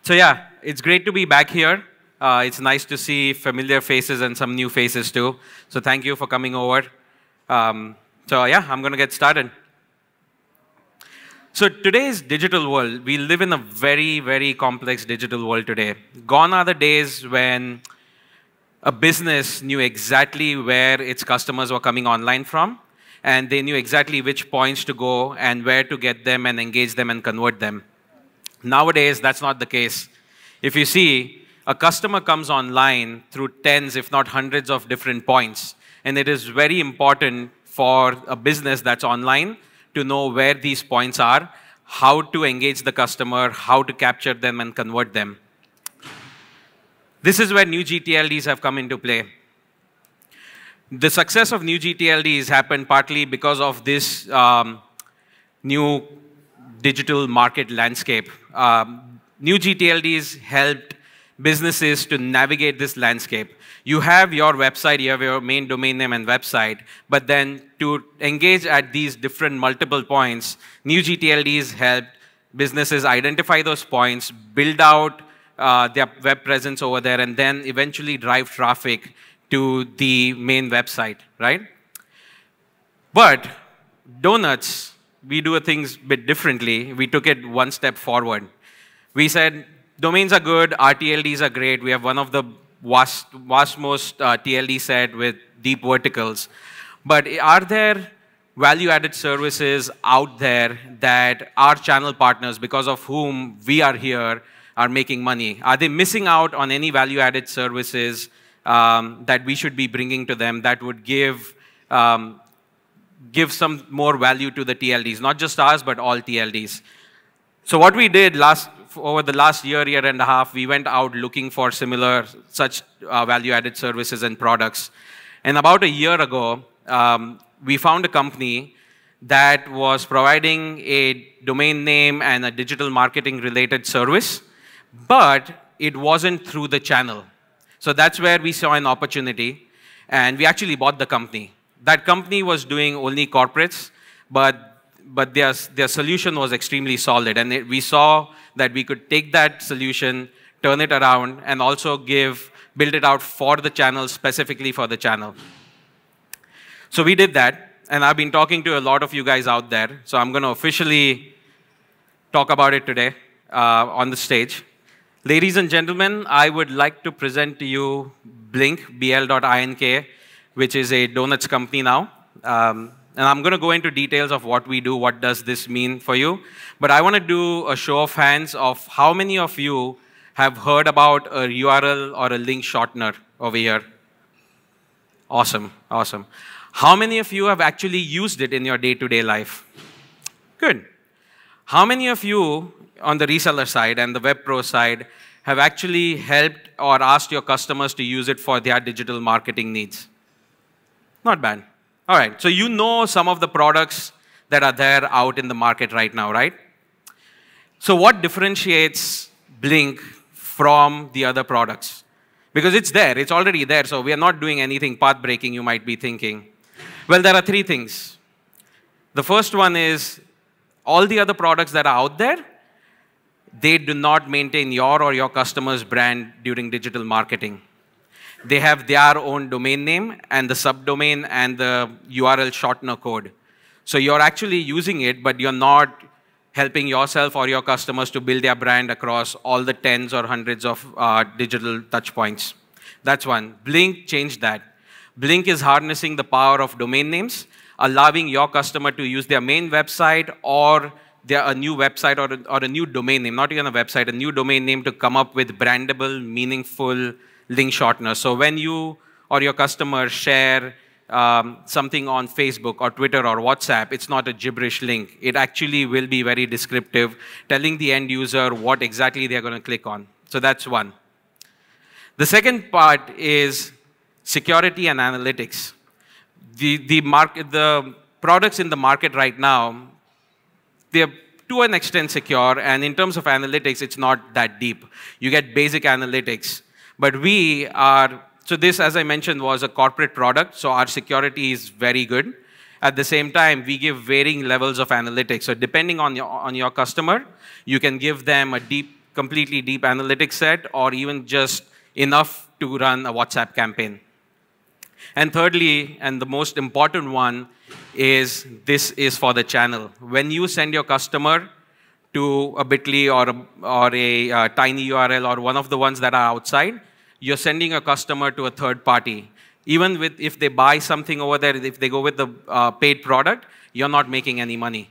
So yeah, it's great to be back here. It's nice to see familiar faces and some new faces too. So thank you for coming over. So yeah, I'm going to get started. So today's digital world, we live in a very, very complex digital world today. Gone are the days when a business knew exactly where its customers were coming online from, and they knew exactly which points to go and where to get them and engage them and convert them. Nowadays, that's not the case. If you see, a customer comes online through tens, if not hundreds of different points, and it is very important for a business that's online to know where these points are, how to engage the customer, how to capture them and convert them. This is where new gTLDs have come into play. The success of new gTLDs happened partly because of this new digital market landscape. New gTLDs helped businesses to navigate this landscape. You have your website, you have your main domain name and website, but then to engage at these different multiple points, new gTLDs helped businesses identify those points, build out their web presence over there, and then eventually drive traffic to the main website, right? But donuts, we do things a bit differently. We took it one step forward. We said, domains are good, our TLDs are great. We have one of the most TLD set with deep verticals. But are there value-added services out there that our channel partners, because of whom we are here, are making money? Are they missing out on any value-added services that we should be bringing to them that would give some more value to the TLDs, not just ours, but all TLDs? So what we did over the last year and a half, we went out looking for similar such value-added services and products. And about a year ago, we found a company that was providing a domain name and a digital marketing related service, but it wasn't through the channel. So that's where we saw an opportunity, and we actually bought the company. That company was doing only corporates, but their solution was extremely solid, and we saw that we could take that solution, turn it around, and also build it out for the channel, specifically for the channel. So we did that, and I've been talking to a lot of you guys out there, so I'm going to officially talk about it today on the stage. Ladies and gentlemen, I would like to present to you BL.INK, BL.INK, which is a donuts company now. And I'm going to go into details of what we do, what does this mean for you. But I want to do a show of hands of how many of you have heard about a URL or a link shortener over here. Awesome, awesome. How many of you have actually used it in your day-to-day life? Good. How many of you on the reseller side and the web pro side have actually helped or asked your customers to use it for their digital marketing needs? Not bad. All right, so you know some of the products that are there out in the market right now, right? So what differentiates BL.INK from the other products? Because it's there, it's already there, so we are not doing anything path-breaking, you might be thinking. Well, there are three things. The first one is, all the other products that are out there, they do not maintain your or your customer's brand during digital marketing. They have their own domain name and the subdomain and the URL shortener code. So you're actually using it, but you're not helping yourself or your customers to build their brand across all the tens or hundreds of digital touch points. That's one. BL.INK changed that. BL.INK is harnessing the power of domain names, allowing your customer to use their main website or a new website or a new domain name, not even a website, a new domain name to come up with brandable, meaningful link shorteners. So when you or your customer share something on Facebook or Twitter or WhatsApp, it's not a gibberish link. It actually will be very descriptive, telling the end user what exactly they're going to click on. So that's one. The second part is security and analytics. The products in the market right now, they're to an extent secure, and in terms of analytics, it's not that deep. You get basic analytics. But so this, as I mentioned, was a corporate product, so our security is very good. At the same time, we give varying levels of analytics. So depending on your customer, you can give them a deep completely deep analytics set, or even just enough to run a WhatsApp campaign. And thirdly, and the most important one, is this is for the channel. When you send your customer to a bit.ly or a tiny URL or one of the ones that are outside, you're sending a customer to a third party. Even if they buy something over there, if they go with the paid product, you're not making any money.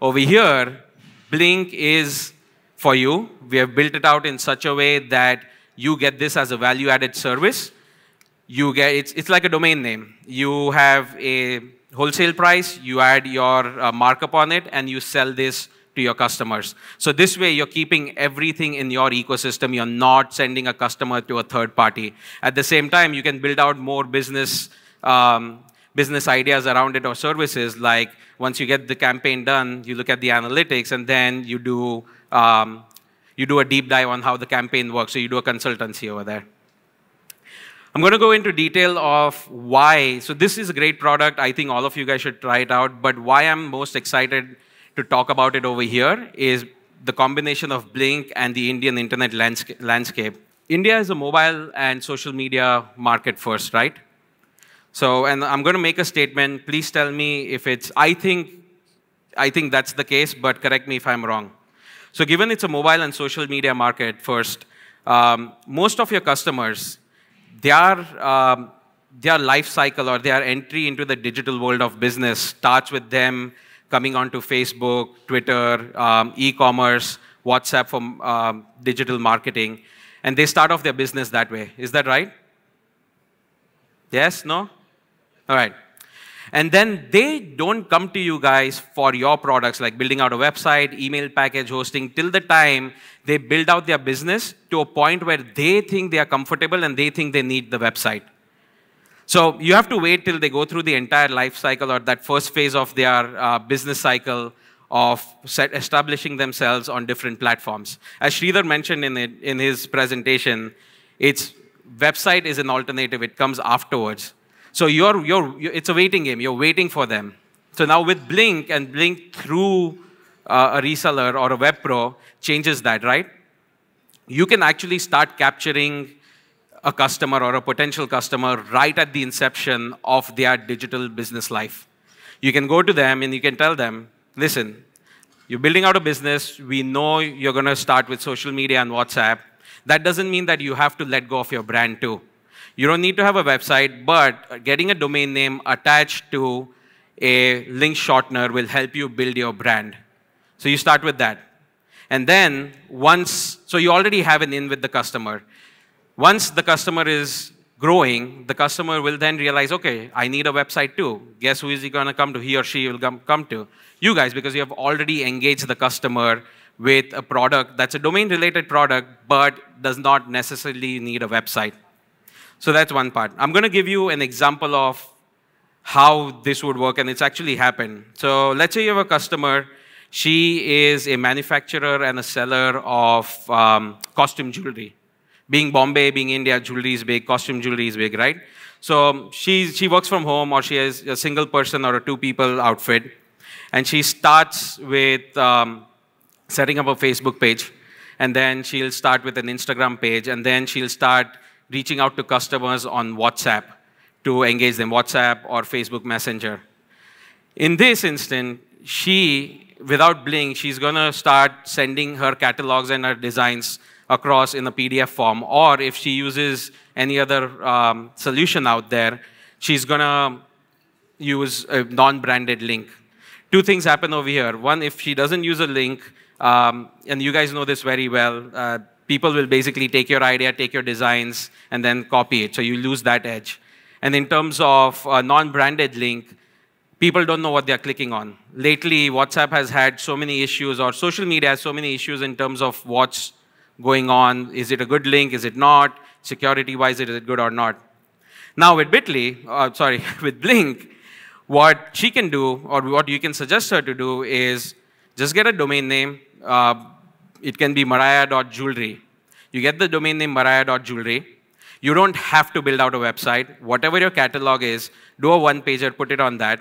Over here, B.L.INK is for you. We have built it out in such a way that you get this as a value-added service. You get it's like a domain name. You have a wholesale price, you add your markup on it, and you sell this to your customers. So this way, you're keeping everything in your ecosystem. You're not sending a customer to a third party. At the same time, you can build out more business ideas around it or services. Like once you get the campaign done, you look at the analytics, and then you do a deep dive on how the campaign works. So you do a consultancy over there. I'm going to go into detail of why. So this is a great product. I think all of you guys should try it out. But why I'm most excited to talk about it over here is the combination of B.L.INK and the Indian internet landscape. India is a mobile and social media market first, right? So, and I'm going to make a statement. Please tell me if it's, I think that's the case, but correct me if I'm wrong. So given it's a mobile and social media market first, most of your customers, their life cycle or their entry into the digital world of business starts with them coming onto Facebook, Twitter, e-commerce, WhatsApp for digital marketing, and they start off their business that way. Is that right? Yes? No? All right. And then they don't come to you guys for your products, like building out a website, email package hosting, till the time they build out their business to a point where they think they are comfortable and they think they need the website. So you have to wait till they go through the entire life cycle or that first phase of their business cycle of establishing themselves on different platforms. As Sridhar mentioned in his presentation, website is an alternative. It comes afterwards. So it's a waiting game. You're waiting for them. So now with B.L.INK and B.L.INK through a reseller or a web pro changes that, right? You can actually start capturing a customer or a potential customer right at the inception of their digital business life. You can go to them and you can tell them, listen, you're building out a business. We know you're going to start with social media and WhatsApp. That doesn't mean that you have to let go of your brand too. You don't need to have a website, but getting a domain name attached to a link shortener will help you build your brand. So you start with that. And then so you already have an in with the customer. Once the customer is growing, the customer will then realize, okay, I need a website too. Guess who is he going to come to? He or she will come to. You guys, because you have already engaged the customer with a product that's a domain-related product, but does not necessarily need a website. So that's one part. I'm going to give you an example of how this would work, and it's actually happened. So let's say you have a customer. She is a manufacturer and a seller of costume jewelry. Being Bombay, being India, jewelry is big, costume jewelry is big, right? So she works from home, or she has a single person or a two-people outfit, and she starts with setting up a Facebook page, and then she'll start with an Instagram page, and then she'll start reaching out to customers on WhatsApp to engage them, WhatsApp or Facebook Messenger. In this instant, without B.L.INK, she's going to start sending her catalogs and her designs across in a PDF form, or if she uses any other solution out there, she's going to use a non-branded link. Two things happen over here. One, if she doesn't use a link, and you guys know this very well, people will basically take your idea, take your designs, and then copy it. So you lose that edge. And in terms of a non-branded link, people don't know what they're clicking on. Lately, WhatsApp has had so many issues, or social media has so many issues in terms of what's going on. Is it a good link? Is it not? Security-wise, is it good or not? Now with with B.L.INK, what she can do, or what you can suggest her to do, is just get a domain name. It can be mariah.jewelry. You get the domain name mariah.jewelry. You don't have to build out a website. Whatever your catalog is, do a one-pager, put it on that.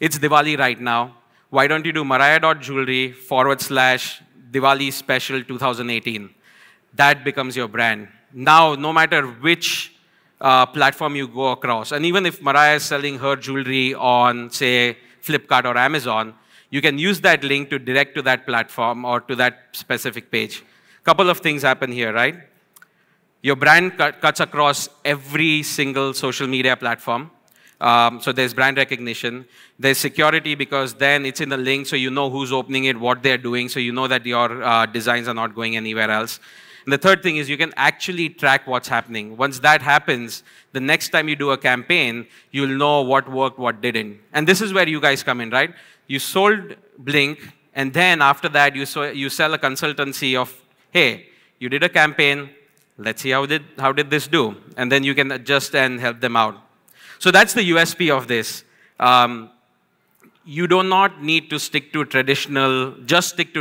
It's Diwali right now. Why don't you do mariah.jewelry / Diwali Special 2018? That becomes your brand. Now, no matter which platform you go across, and even if Mariah is selling her jewelry on, say, Flipkart or Amazon, you can use that link to direct to that platform or to that specific page. Couple of things happen here, right? Your brand cuts across every single social media platform. So there's brand recognition. There's security because then it's in the link, so you know who's opening it, what they're doing, so you know that your designs are not going anywhere else. And the third thing is you can actually track what's happening. Once that happens, the next time you do a campaign, you'll know what worked, what didn't. And this is where you guys come in, right? You sold BL.INK, and then after that, you sell a consultancy of, hey, you did a campaign, let's see how did this do? And then you can adjust and help them out. So that's the USP of this. You do not need to just stick to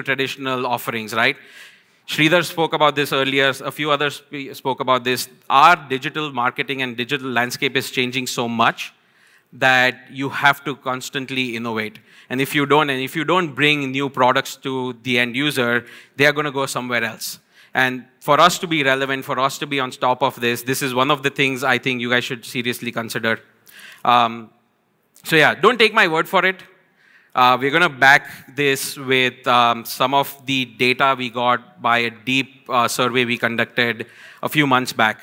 traditional offerings, right? Sridhar spoke about this earlier. A few others spoke about this. Our digital marketing and digital landscape is changing so much that you have to constantly innovate. And if you don't bring new products to the end user, they are going to go somewhere else. And for us to be relevant, for us to be on top of this, this is one of the things I think you guys should seriously consider. So yeah, don't take my word for it. We're going to back this with some of the data we got by a deep survey we conducted a few months back.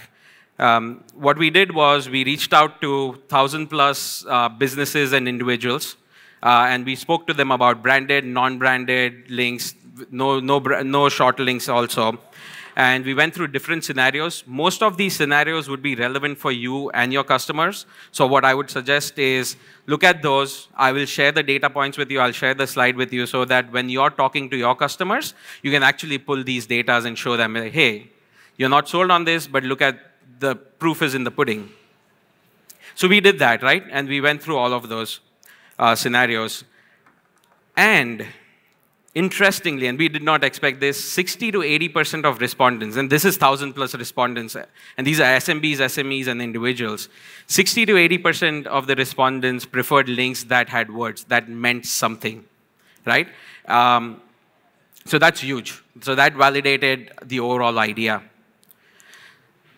What we did was we reached out to 1,000+ businesses and individuals, and we spoke to them about branded, non-branded links, no short links also. And we went through different scenarios. Most of these scenarios would be relevant for you and your customers. So what I would suggest is look at those. I will share the data points with you. I'll share the slide with you so that when you're talking to your customers, you can actually pull these data and show them, hey, you're not sold on this, but look at the proof is in the pudding. So we did that, right? And we went through all of those scenarios. And interestingly, and we did not expect this, 60 to 80% of respondents, and this is 1,000+ respondents, and these are SMBs, SMEs, and individuals. 60 to 80% of the respondents preferred links that had words, that meant something, right? So that's huge. So that validated the overall idea.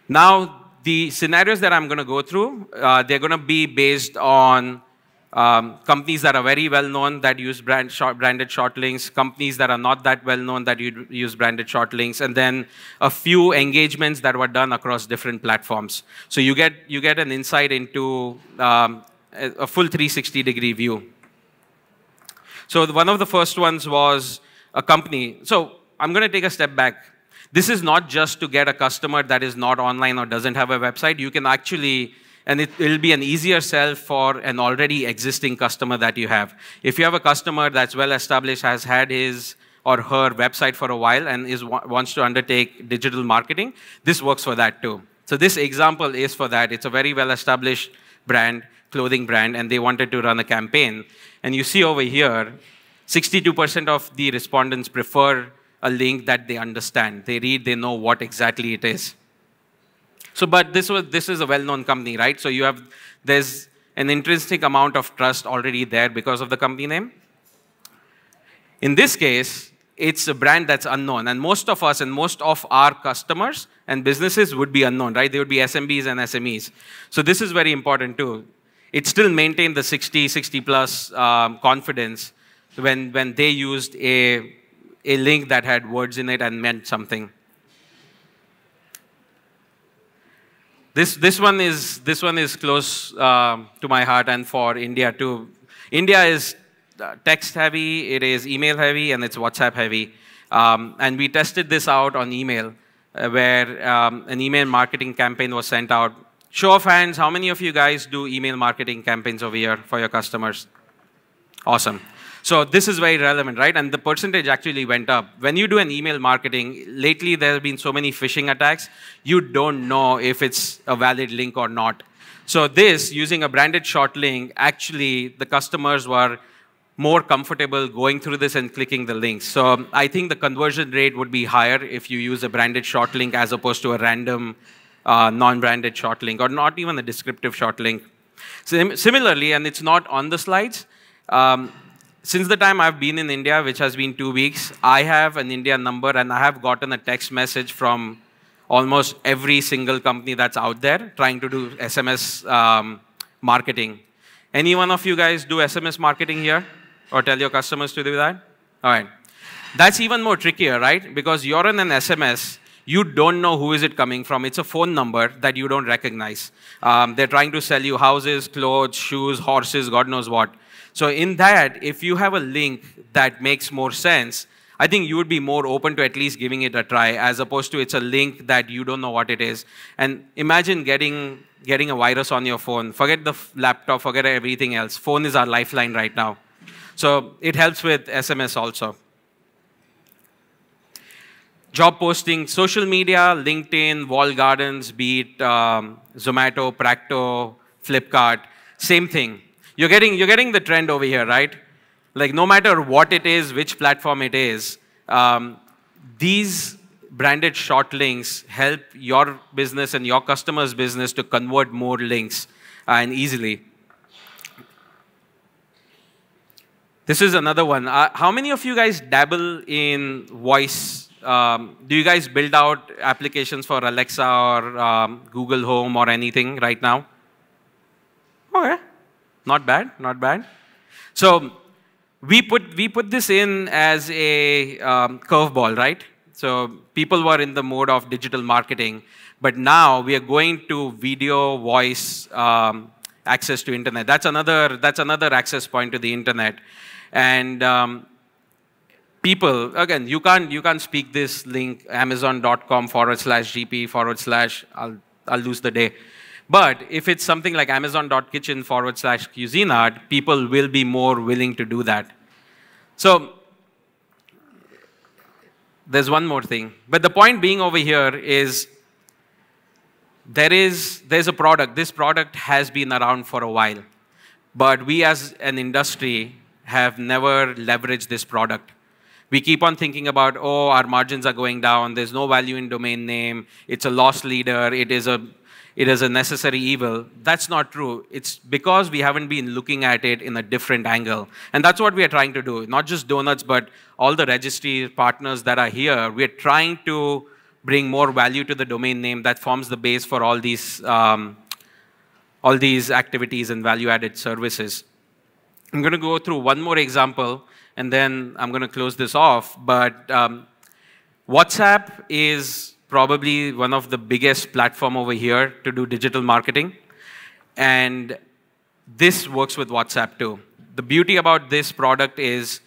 Now, the scenarios that I'm going to go through, they're going to be based on companies that are very well-known that use branded short links, companies that are not that well-known that use branded short links, and then a few engagements that were done across different platforms. So you get an insight into a full 360-degree view. So one of the first ones was a company. So I'm going to take a step back. This is not just to get a customer that is not online or doesn't have a website. You can actually, and it'll be an easier sell for an already existing customer that you have. If you have a customer that's well established, has had his or her website for a while and wants to undertake digital marketing, this works for that too. So this example is for that. It's a very well established brand, clothing brand, and they wanted to run a campaign. And you see over here, 62% of the respondents prefer a link that they understand. They read, they know what exactly it is. So, but this is a well-known company, right? So there's an intrinsic amount of trust already there because of the company name. In this case, it's a brand that's unknown. And most of us and most of our customers and businesses would be unknown, right? They would be SMBs and SMEs. So this is very important too. It still maintained the 60+ confidence when they used a link that had words in it and meant something. This one is close to my heart and for India too. India is text heavy, it is email heavy, and it's WhatsApp heavy. And we tested this out on email, where an email marketing campaign was sent out. Show of hands, how many of you guys do email marketing campaigns over here for your customers? Awesome. So this is very relevant, right? And the percentage actually went up. When you do an email marketing, lately there have been so many phishing attacks, you don't know if it's a valid link or not. So this, using a branded short link, actually the customers were more comfortable going through this and clicking the links. So I think the conversion rate would be higher if you use a branded short link as opposed to a random non-branded short link, or not even a descriptive short link. Similarly, and it's not on the slides, since the time I've been in India, which has been 2 weeks, I have an India number and I have gotten a text message from almost every single company that's out there trying to do SMS marketing. Any one of you guys do SMS marketing here or tell your customers to do that? All right. That's even more trickier, right? Because you're in an SMS, you don't know who is it coming from. It's a phone number that you don't recognize. They're trying to sell you houses, clothes, shoes, horses, God knows what. So in that, if you have a link that makes more sense, I think you would be more open to at least giving it a try, as opposed to it's a link that you don't know what it is. And imagine getting a virus on your phone. Forget the laptop, forget everything else. Phone is our lifeline right now. So it helps with SMS also. Job posting, social media, LinkedIn, wall gardens, be it Zomato, Practo, Flipkart, same thing. You're getting the trend over here, right? Like no matter what it is, which platform it is, these branded short links help your business and your customer's business to convert more links and easily. This is another one. How many of you guys dabble in voice? Do you guys build out applications for Alexa or Google Home or anything right now? Okay. Not bad, not bad. So we put this in as a curveball, right? So people were in the mode of digital marketing, but now we are going to video, voice, access to internet. That's another access point to the internet. And people, again, you can't speak this link, amazon.com/GP/ I'll lose the day. But if it's something like amazon.kitchen/Cuisinart, people will be more willing to do that. So there's one more thing. But the point being over here is there's a product. This product has been around for a while. But we as an industry have never leveraged this product. We keep on thinking about, oh, our margins are going down. There's no value in domain name. It's a loss leader. It is a necessary evil. That's not true. It's because we haven't been looking at it in a different angle. And that's what we are trying to do. Not just donuts, but all the registry partners that are here. We're trying to bring more value to the domain name that forms the base for all these activities and value-added services. I'm going to go through one more example, and then I'm going to close this off. But WhatsApp is probably one of the biggest platform over here to do digital marketing. And this works with WhatsApp too. The beauty about this product is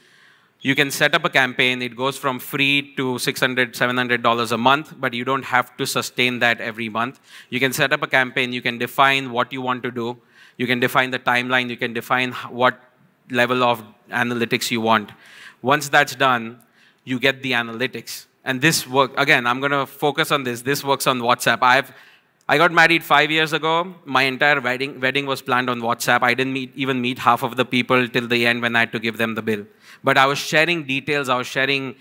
you can set up a campaign. It goes from free to $600, $700 a month, but you don't have to sustain that every month. You can set up a campaign. You can define what you want to do. You can define the timeline. You can define what level of analytics you want. Once that's done, you get the analytics. And this work, again, I'm going to focus on this. This works on WhatsApp. I got married 5 years ago. My entire wedding was planned on WhatsApp. I didn't even meet half of the people till the end when I had to give them the bill. But I was sharing details. I was sharing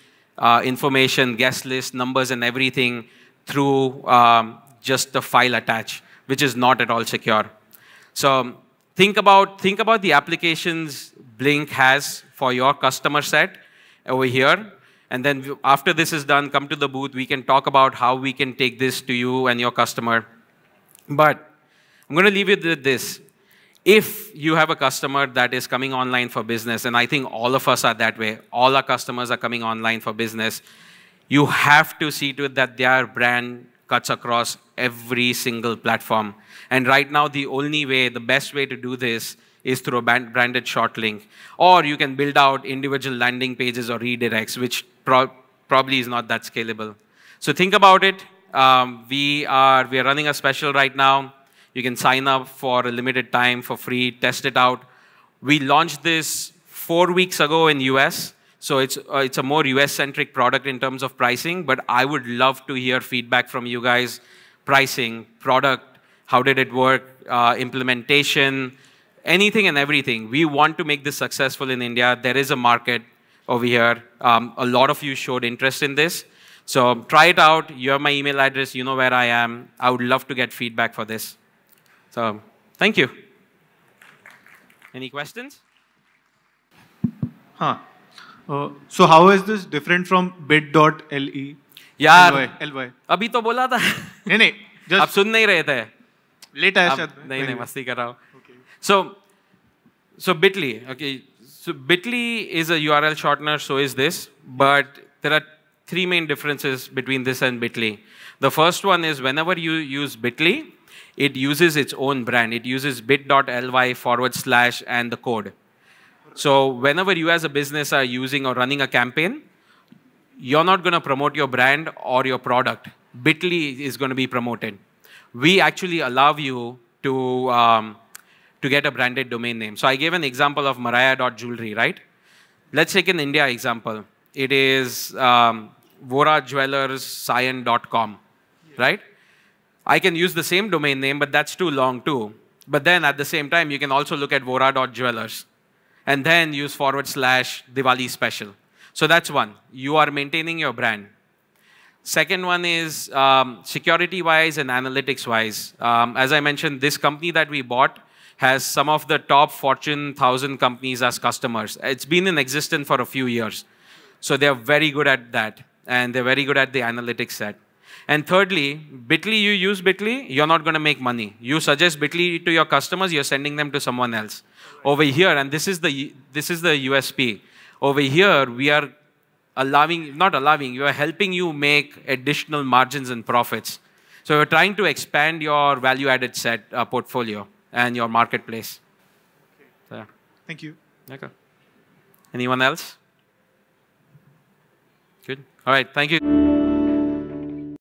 information, guest list, numbers, and everything through just the file attached, which is not at all secure. So think about the applications BL.INK has for your customer set over here. And then after this is done, come to the booth. We can talk about how we can take this to you and your customer. But I'm going to leave you with this. If you have a customer that is coming online for business, and I think all of us are that way, all our customers are coming online for business, you have to see to it that their brand cuts across every single platform. And right now, the best way to do this is through a branded short link. Or you can build out individual landing pages or redirects, which probably is not that scalable. So think about it. We are running a special right now. You can sign up for a limited time for free, test it out. We launched this 4 weeks ago in US. So it's a more US-centric product in terms of pricing, but I would love to hear feedback from you guys. Pricing, product, how did it work, implementation, anything and everything. We want to make this successful in India. There is a market over here. A lot of you showed interest in this. So try it out. You have my email address. You know where I am. I would love to get feedback for this. So thank you. Any questions? Huh. So how is this different from bit.ly? यार ly. अभी तो बोला था नहीं just आप सुन नहीं रहे थे लेट आया शायद नहीं मस्ती कर रहा हूँ so Bitly, okay, so Bitly is a URL shortener, so is this, but there are three main differences between this and Bitly. The first one is whenever you use Bitly, it uses its own brand. It uses bit.ly/ and the code. So whenever you as a business are using or running a campaign, you're not going to promote your brand or your product. Bitly is going to be promoted. We actually allow you to get a branded domain name. So I gave an example of Mariah.jewelry, right? Let's take an India example. It is VoraJewellersCyan.com, right? I can use the same domain name, but that's too long too. But then at the same time, you can also look at Vora.jewelers and then use / Diwali special. So that's one. You are maintaining your brand. Second one is security-wise and analytics-wise. As I mentioned, this company that we bought has some of the top Fortune 1000 companies as customers. It's been in existence for a few years. So they're very good at that. And they're very good at the analytics set. And thirdly, Bitly, you use Bitly, you're not going to make money. You suggest Bitly to your customers, you're sending them to someone else. Over here, and this is the USP. Over here, we are you are helping you make additional margins and profits. So you're trying to expand your value-added set portfolio and your marketplace. Okay. So, yeah. Thank you. Okay. Anyone else? Good. All right. Thank you.